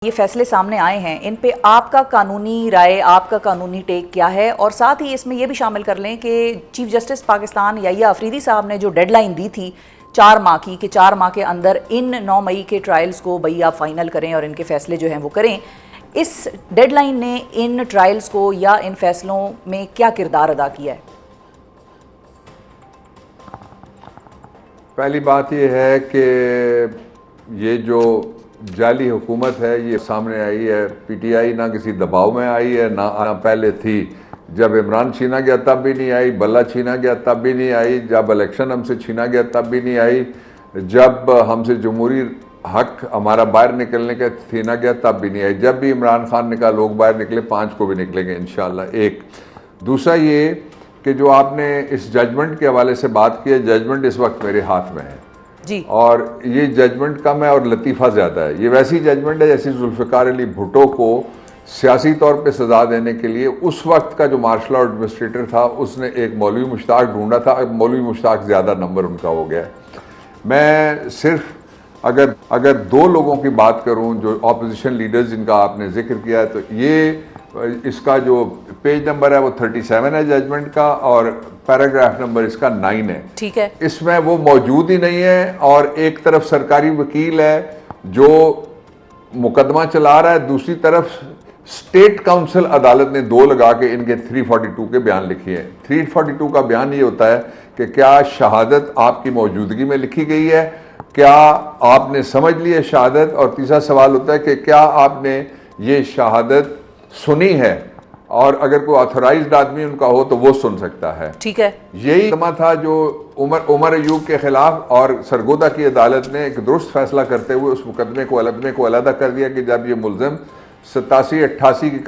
ये फैसले सामने आए हैं, इन पे आपका कानूनी राय, आपका कानूनी टेक क्या है? और साथ ही इसमें यह भी शामिल कर लें कि चीफ जस्टिस पाकिस्तान याहिया अफरीदी साहब ने जो डेडलाइन दी थी 4 माह की, कि 4 माह के अंदर इन 9 मई के ट्रायल्स को भई आप फाइनल करें और इनके फैसले जो हैं वो करें, इस डेडलाइन ने इन ट्रायल्स को या इन फैसलों में क्या किरदार अदा किया है? पहली बात यह है कि ये जो जाली हुकूमत है ये सामने आई है, पीटीआई ना किसी दबाव में आई है, ना पहले थी। जब इमरान छीना गया तब भी नहीं आई, बल्ला छीना गया तब भी नहीं आई, जब इलेक्शन हमसे छीना गया तब भी नहीं आई, जब हमसे जमहूरी हक हमारा बाहर निकलने का छीना गया तब भी नहीं आई। जब भी इमरान खान ने कहा लोग बाहर निकले, 5 को भी निकलेंगे इंशाल्लाह। एक दूसरा ये कि जो आपने इस जजमेंट के हवाले से बात की है, जजमेंट इस वक्त मेरे हाथ में है जी। और ये जजमेंट कम है और लतीफ़ा ज़्यादा है। ये वैसी जजमेंट है जैसी जुल्फ़िकार अली भुट्टो को सियासी तौर पे सज़ा देने के लिए उस वक्त का जो मार्शल लॉ एडमिनिस्ट्रेटर था उसने एक मौलवी मुश्ताक ढूंढा था, अब मौलवी मुश्ताक ज़्यादा नंबर उनका हो गया है। मैं सिर्फ अगर 2 लोगों की बात करूं जो ऑपोजिशन लीडर्स जिनका आपने जिक्र किया है, तो ये इसका जो पेज नंबर है वो 37 है जजमेंट का और पैराग्राफ नंबर इसका 9 है। ठीक है, इसमें वो मौजूद ही नहीं है और एक तरफ सरकारी वकील है जो मुकदमा चला रहा है, दूसरी तरफ स्टेट काउंसिल अदालत ने 2 लगा के इनके 342 के बयान लिखे हैं। 342 का बयान ये होता है कि क्या शहादत आपकी मौजूदगी में लिखी गई है, क्या आपने समझ ली है शहादत, और तीसरा सवाल होता है कि क्या आपने ये शहादत सुनी है, और अगर कोई ऑथोराइज्ड आदमी उनका हो तो वो सुन सकता है। ठीक है, यही मुकदमा था जो उमर अयूब के खिलाफ, और सरगोदा की अदालत ने एक दुरुस्त फैसला करते हुए उस मुकदमे को अलहदा कर दिया कि जब ये मुलजिम 87-88 की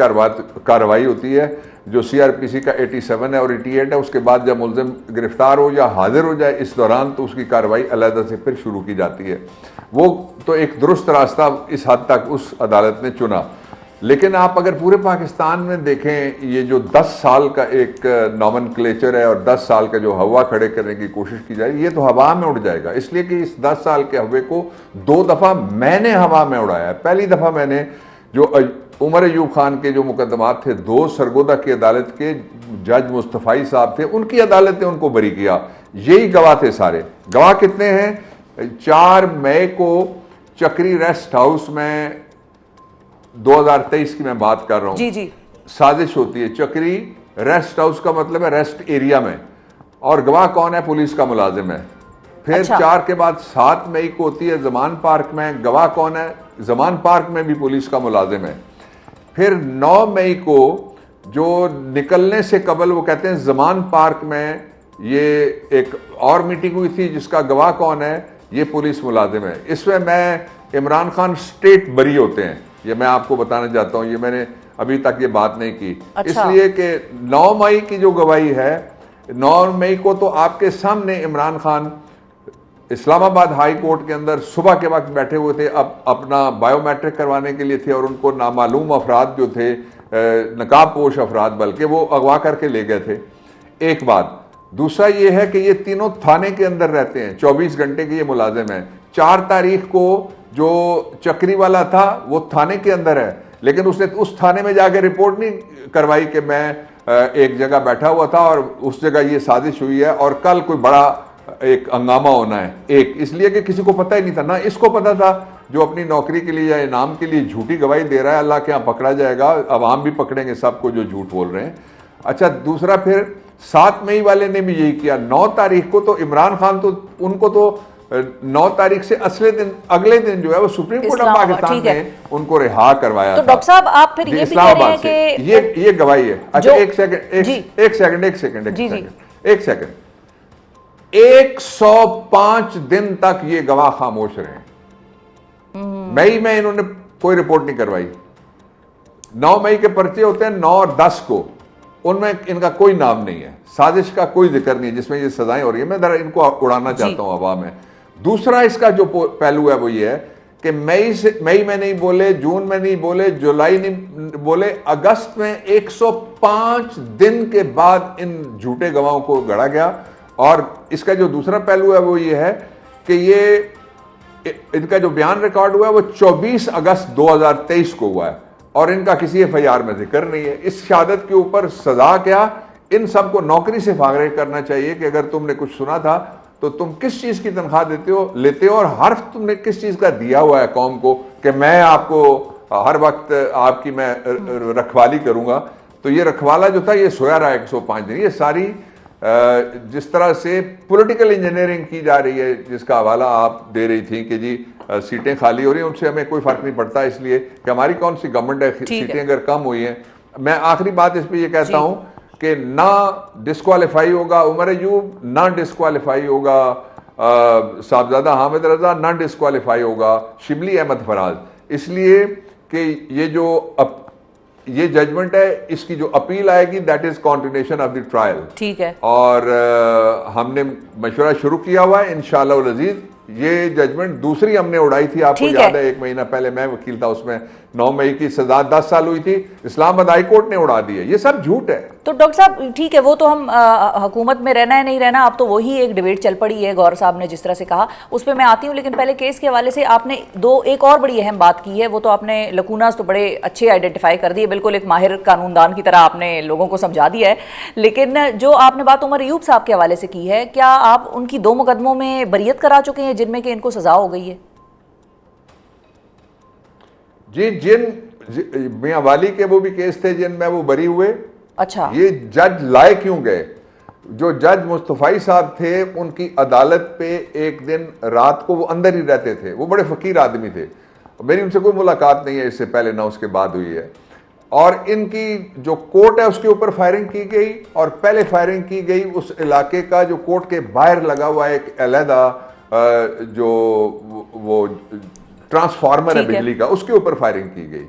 कार्रवाई होती है जो सीआरपीसी का 87 है और 88 है, उसके बाद जब मुलजिम गिरफ्तार हो या हाजिर हो जाए इस दौरान तो उसकी कार्रवाई अलहदा से फिर शुरू की जाती है। वो तो एक दुरुस्त रास्ता इस हद तक उस अदालत ने चुना। लेकिन आप अगर पूरे पाकिस्तान में देखें, ये जो 10 साल का एक नॉमेनक्लेचर है और 10 साल का जो हवा खड़े करने की कोशिश की जाए, ये तो हवा में उड़ जाएगा। इसलिए कि इस 10 साल के हवे को 2 दफ़ा मैंने हवा में उड़ाया है। पहली दफ़ा मैंने जो उमर अयूब खान के जो मुकदमात थे, 2 सरगोदा की अदालत के जज मुस्तफ़ाई साहब थे, उनकी अदालत ने उनको बरी किया। यही गवाह थे सारे। गवाह कितने हैं? 4 मई को चक्री रेस्ट हाउस में 2023 की मैं बात कर रहा हूं, जी जी, साजिश होती है। चक्री रेस्ट हाउस का मतलब है रेस्ट एरिया में, और गवाह कौन है? पुलिस का मुलाजिम है। फिर अच्छा। 4 के बाद 7 मई को होती है जमान पार्क में, गवाह कौन है? जमान पार्क में भी पुलिस का मुलाजिम है। फिर 9 मई को जो निकलने से कबल वो कहते हैं जमान पार्क में ये एक और मीटिंग हुई थी जिसका गवाह कौन है? ये पुलिस मुलाजिम है। इसमें मैं इमरान खान स्टेट बरी होते हैं, ये मैं आपको बताना चाहता हूं, ये मैंने अभी तक ये बात नहीं की। अच्छा। इसलिए कि 9 मई की जो गवाही है, 9 मई को तो आपके सामने इमरान खान इस्लामाबाद हाई कोर्ट के अंदर सुबह के वक्त बैठे हुए थे, अब अपना बायोमेट्रिक करवाने के लिए थे, और उनको नामालूम अफराद जो थे, नकाब पोश अफराद, बल्कि वो अगवा करके ले गए थे। एक बात। दूसरा ये है कि ये तीनों थाने के अंदर रहते हैं, 24 घंटे के ये मुलाजिम हैं। 4 तारीख को जो चक्री वाला था वो थाने के अंदर है, लेकिन उसने उस थाने में जाकर रिपोर्ट नहीं करवाई कि मैं एक जगह बैठा हुआ था और उस जगह ये साजिश हुई है और कल कोई बड़ा एक हंगामा होना है। एक इसलिए कि किसी को पता ही नहीं था, ना इसको पता था जो अपनी नौकरी के लिए या इनाम के लिए झूठी गवाही दे रहा है, अल्लाह के यहाँ पकड़ा जाएगा, अवाम भी पकड़ेंगे सबको जो झूठ बोल रहे हैं। अच्छा, दूसरा फिर 7 मई वाले ने भी यही किया। 9 तारीख को तो इमरान खान तो उनको तो 9 तारीख से अगले दिन जो है वो सुप्रीम कोर्ट ऑफ पाकिस्तान ने उनको रिहा करवाया। तो डॉक्टर साहब आप फिर ये भी कह रहे हैं कि ये गवाही है। अच्छा, एक सेकंड, 105 दिन तक ये गवाह खामोश रहे। मई में इन्होंने कोई रिपोर्ट नहीं करवाई। 9 मई के पर्चे होते हैं 9 और 10 को, उनमें इनका कोई नाम नहीं है, साजिश का कोई जिक्र नहीं है जिसमें ये सजाएं हो रही है। मैं जरा इनको उड़ाना चाहता हूं हवा में। दूसरा इसका जो पहलू है वो ये है कि मई में नहीं बोले, जून में नहीं बोले, जुलाई नहीं बोले, अगस्त में 105 दिन के बाद इन झूठे गवाहों को गढ़ा गया। और इसका जो दूसरा पहलू है वो ये है कि ये इनका जो बयान रिकॉर्ड हुआ है वो 24 अगस्त 2023 को हुआ है और इनका किसी एफआईआर में जिक्र नहीं है। इस शहादत के ऊपर सजा क्या, इन सबको नौकरी से फारिग करना चाहिए कि अगर तुमने कुछ सुना था तो तुम किस चीज की तनख्वाह लेते हो और हर्फ तुमने किस चीज का दिया हुआ है कौम को कि मैं आपको हर वक्त आपकी मैं रखवाली करूंगा। तो ये रखवाला जो था ये सोया रहा 105 दिन। ये सारी जिस तरह से पॉलिटिकल इंजीनियरिंग की जा रही है, जिसका हवाला आप दे रही थी कि जी सीटें खाली हो रही हैं, उनसे हमें कोई फर्क नहीं पड़ता, इसलिए कि हमारी कौन सी गवर्नमेंट है, सीटें अगर कम हुई हैं। मैं आखिरी बात इस पर यह कहता हूं कि ना डिस्क्वालीफाई होगा उमर अयूब, ना डिस्क्वालीफाई होगा साहबजादा हामिद रजा, ना डिस्क्वालीफाई होगा शिबली अहमद फराज, इसलिए कि ये जजमेंट है, इसकी जो अपील आएगी that is continuation of the trial. ठीक है। और हमने मशवरा शुरू किया हुआ है इंशाअल्लाह उल अजीज। ये जजमेंट दूसरी हमने उड़ाई थी, आपको याद है 1 महीना पहले मैं वकील था, उसमें 9 मई की सजा 10 साल हुई थी, इस्लामाबाद हाई कोर्ट ने उड़ा दी है। ये सब झूठ है। तो डॉक्टर साहब ठीक है, वो तो हम हुकूमत में रहना है नहीं रहना, अब तो वही एक डिबेट चल पड़ी है, गौर साहब ने जिस तरह से कहा उस पर मैं आती हूँ। लेकिन पहले केस के हवाले से आपने एक और बड़ी अहम बात की है, वो तो आपने लकूनास तो बड़े अच्छे आइडेंटिफाई कर दिए, बिल्कुल एक माहिर कानूनदान की तरह आपने लोगों को समझा दिया है। लेकिन जो आपने बात उमर अयूब साहब के हवाले से की है, क्या आप उनकी 2 मुकदमों में बरियत करा चुके हैं जिनमें कि इनको सजा हो गई है? जी, जिन मियां वाली के वो भी केस थे जिनमें वो बरी हुए। अच्छा, ये जज लाए क्यों गए? जो जज मुस्तफाई साहब थे उनकी अदालत पे एक दिन रात को वो अंदर ही रहते थे, वो बड़े फकीर आदमी थे, मेरी उनसे कोई मुलाकात नहीं है इससे पहले ना उसके बाद हुई है। और इनकी जो कोर्ट है उसके ऊपर फायरिंग की गई और पहले फायरिंग की गई उस इलाके का जो कोर्ट के बाहर लगा हुआ एक अलहदा जो वो ट्रांसफार्मर है बिजली का, उसके ऊपर फायरिंग की गई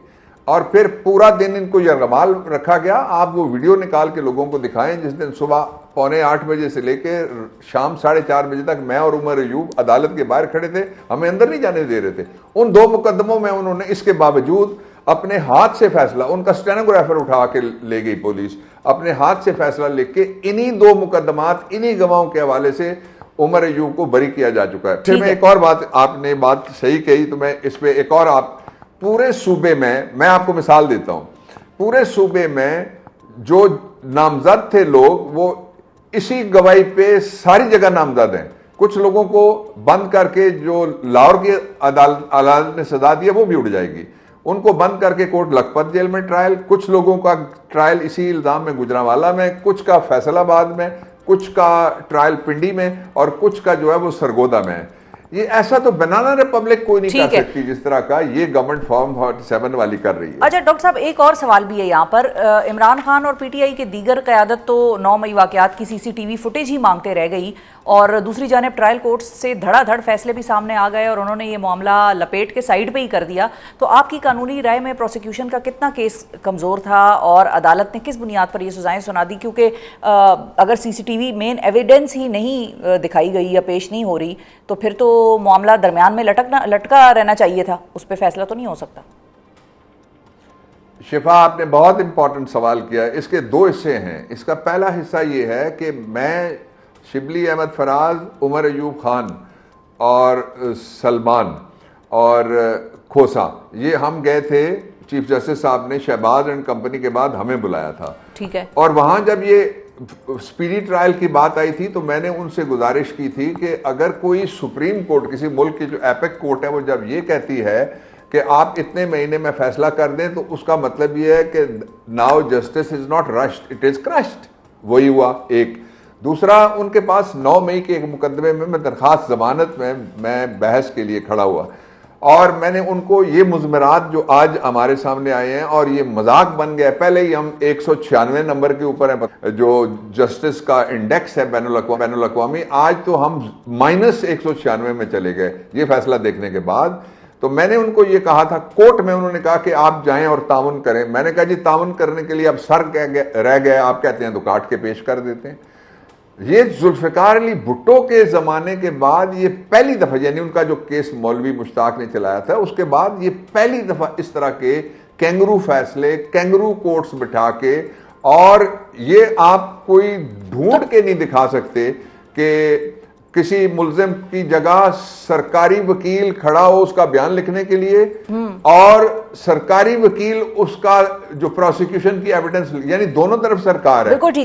और फिर पूरा दिन इनको यरगमाल रखा गया। आप वो वीडियो निकाल के लोगों को दिखाएं जिस दिन सुबह 7:45 बजे से लेकर शाम 4:30 बजे तक मैं और उमर अयूब अदालत के बाहर खड़े थे, हमें अंदर नहीं जाने दे रहे थे। उन 2 मुकदमों में उन्होंने इसके बावजूद अपने हाथ से फैसला, उनका स्टेनोग्राफर उठा के ले गई पुलिस, अपने हाथ से फैसला लेके इन्हीं 2 मुकदमात इन्हीं गवाहों के हवाले से उमर अयूब को बरी किया जा चुका है। फिर मैं एक और बात, आपने बात सही कही तो मैं इस पे एक और, आप पूरे सूबे में, मैं आपको मिसाल देता हूं, पूरे सूबे में जो नामजद थे लोग वो इसी गवाही पे सारी जगह नामजद हैं। कुछ लोगों को बंद करके जो लाहौर की अदालत ने सजा दी है वो भी उड़ जाएगी, उनको बंद करके कोर्ट लखपत जेल में ट्रायल, कुछ लोगों का ट्रायल इसी इल्जाम में गुजरांवाला में, कुछ का फैसलाबाद में, कुछ का ट्रायल पिंडी में और कुछ का जो है वो सरगोदा में है। ये ऐसा तो बनाना रिपब्लिक कोई नहीं कर सकती जिस तरह का ये गवर्नमेंट फॉर्म 47 वाली कर रही है। अच्छा डॉक्टर साहब, एक और सवाल भी है यहाँ पर। इमरान खान और पीटीआई के दीगर क़यादत तो 9 मई वाक़यात की सीसीटीवी फुटेज ही मांगते रह गई और दूसरी जानिब ट्रायल कोर्ट से धड़ाधड़ फैसले भी सामने आ गए और उन्होंने ये मामला लपेट के साइड पे ही कर दिया। तो आपकी कानूनी राय में प्रोसिक्यूशन का कितना केस कमज़ोर था और अदालत ने किस बुनियाद पर ये सजाएं सुना दी? क्योंकि अगर सीसीटीवी मेन एविडेंस ही नहीं दिखाई गई या पेश नहीं हो रही तो फिर तो मामला दरमियान में लटका रहना चाहिए था, उस पर फैसला तो नहीं हो सकता। शिफा, आपने बहुत इंपॉर्टेंट सवाल किया। इसके 2 हिस्से हैं। इसका पहला हिस्सा ये है कि मैं शिबली अहमद फराज, उमर अयूब खान और सलमान और खोसा, ये हम गए थे, चीफ जस्टिस साहब ने शहबाज एंड कंपनी के बाद हमें बुलाया था। ठीक है। और वहां जब ये स्पीडी ट्रायल की बात आई थी तो मैंने उनसे गुजारिश की थी कि अगर कोई सुप्रीम कोर्ट, किसी मुल्क की जो एपेक कोर्ट है, वो जब ये कहती है कि आप इतने महीने में फैसला कर दें तो उसका मतलब ये है कि now justice is not rushed, it is crushed. वही हुआ एक। दूसरा, उनके पास 9 मई के एक मुकदमे में मैं दरखास्त जमानत में मैं बहस के लिए खड़ा हुआ और मैंने उनको ये मुज़मरात जो आज हमारे सामने आए हैं और ये मजाक बन गया, पहले ही हम 196 नंबर के ऊपर है जो जस्टिस का इंडेक्स है बैनुल अक़वामी, आज तो हम -196 में चले गए ये फैसला देखने के बाद। तो मैंने उनको ये कहा था कोर्ट में, उन्होंने कहा कि आप जाएं और ताउन करें। मैंने कहा जी ताउन करने के लिए अब सर रह गए, आप कहते हैं तो काट के पेश कर देते हैं। ये जुल्फ़िकार अली भुट्टो के ज़माने के बाद ये पहली दफ़ा, यानी उनका जो केस मौलवी मुश्ताक ने चलाया था उसके बाद ये पहली दफ़ा इस तरह के कैंगरू फैसले, कैंगरू कोर्ट्स बिठा के, और ये आप कोई ढूंढ के नहीं दिखा सकते कि किसी मुलजिम की जगह सरकारी वकील खड़ा हो उसका बयान लिखने के लिए, और सरकारी वकील उसका जो प्रोसिक्यूशन की एविडेंस, यानी दोनों तरफ सरकार है। बिल्कुल ठीक।